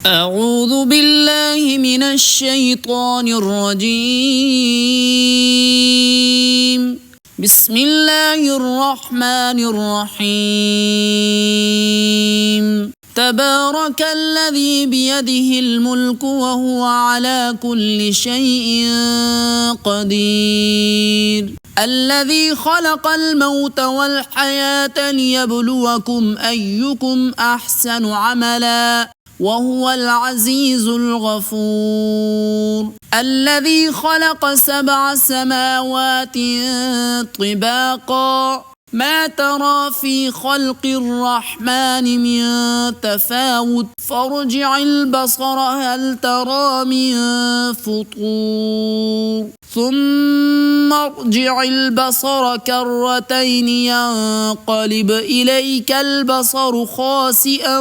أعوذ بالله من الشيطان الرجيم. بسم الله الرحمن الرحيم. تبارك الذي بيده الملك وهو على كل شيء قدير. الذي خلق الموت والحياة ليبلوكم أيكم أحسن عملا وهو العزيز الغفور. الذي خلق 7 سماوات طباقا ما ترى في خلق الرحمن من تفاوت فارجع البصر هل ترى من فطور ثم ارجع البصر كرتين ينقلب إليك البصر خاسئا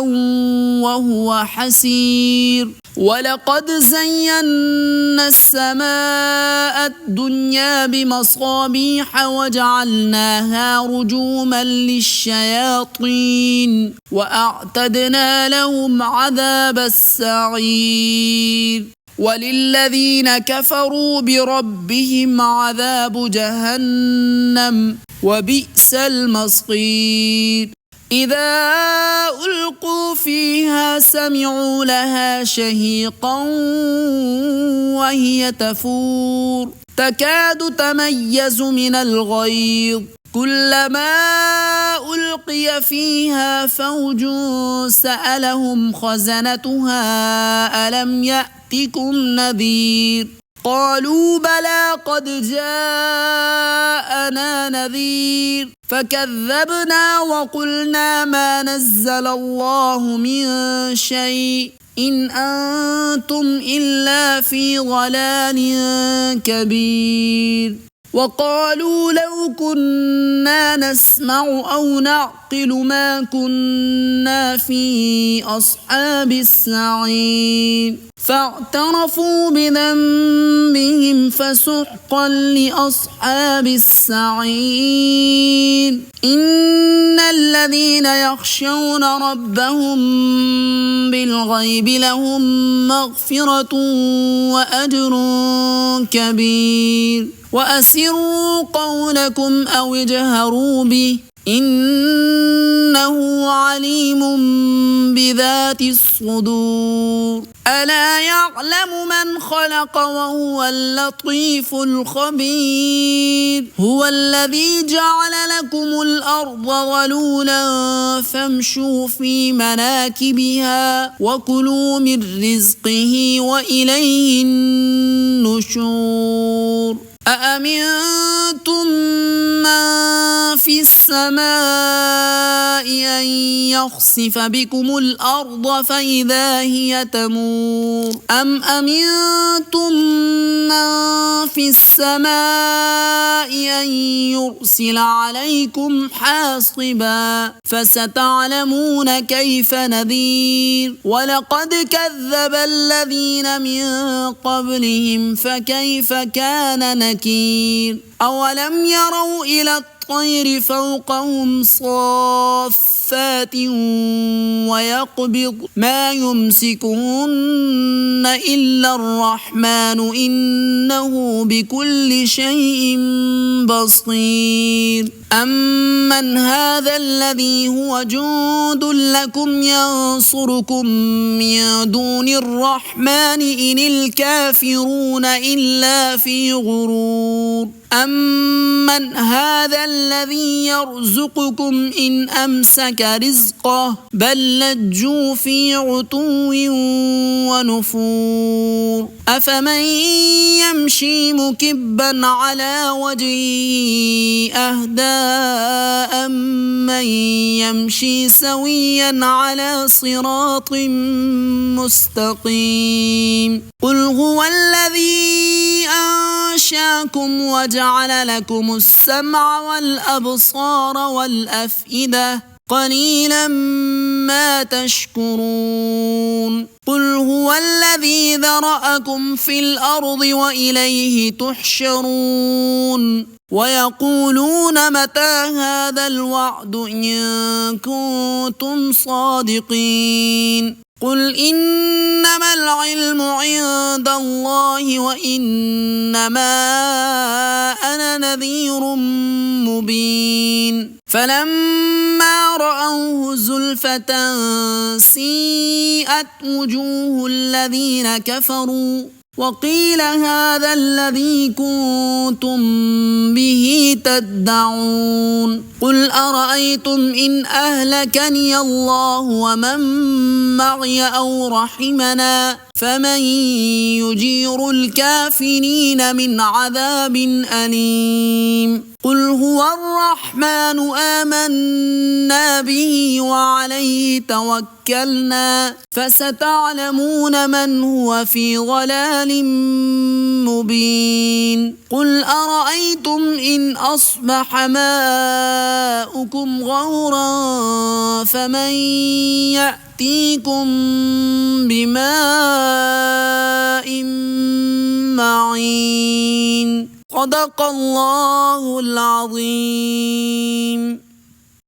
وهو حسير. ولقد زينا السماء الدنيا بمصابيح وجعلناها رجوما للشياطين وأعتدنا لهم عذاب السعير. وللذين كفروا بربهم عذاب جهنم وبئس المصير. إذا ألقوا فيها سمعوا لها شهيقا وهي تفور تكاد تميز من الغيظ كلما ألقي فيها فوج سألهم خزنتها ألم يأتكم نذير قالوا بلى قد جاءنا نذير فكذبنا وقلنا ما نزل الله من شيء إن أنتم إلا في ضلال كبير. وقالوا لو كنا نسمع أو نعقل ما كنا في أصحاب السعير فاعترفوا بذنبهم فسحقا لأصحاب السعير. إن الذين يخشون ربهم بالغيب لهم مغفرة وأجر كبير. وأسروا قولكم أو اجهروا به إنه عليم بذات الصدور. ألا يعلم من خلق وهو اللطيف الخبير. هو الذي جعل لكم الأرض ظلولا فامشوا في مناكبها وكلوا من رزقه وإليه النشور. أأمنتم من في السماء أن يخسف بكم الأرض فإذا هي تمور أم أمنتم من في السماء أن يرسل عليكم حاصبا فستعلمون كيف نذير. ولقد كذب الذين من قبلهم فكيف كان نكير. أولم يروا إلى الطير فوقهم صافات ويقبض ما يمسكهن إلا الرحمن إنه بكل شيء بصير. أمن هذا الذي هو جند لكم ينصركم من دون الرحمن إن الكافرون إلا في غرور. أمن هذا الذي يرزقكم إن أمسك رزقه بل لجوا في عتو ونفور. أفمن يمشي مكبا على وجهه أهدى أمن يمشي سويا على صراط مستقيم. قل هو الذي أنشاكم وجعل لكم السمع والأبصار والأفئدة قليلا ما تشكرون. قل هو الذي ذرأكم في الأرض وإليه تحشرون. ويقولون متى هذا الوعد إن كنتم صادقين قل إنما العلم عند الله وإنما أنا نذير مبين فلما رأوه زلفة سيئت وجوه الذين كفروا وقيل هذا الذي كنتم به تدعون قل أرأيتم إن أهلكني الله ومن معي أو رحمنا فمن يجير الكافرين من عذاب أليم قل هو الرحمن آمنا به وعليه توكلنا فستعلمون من هو في ضلال مبين قل أرأيتم إن أصبح ماؤكم غورا فمن يأتيكم بماء معين صدق الله العظيم.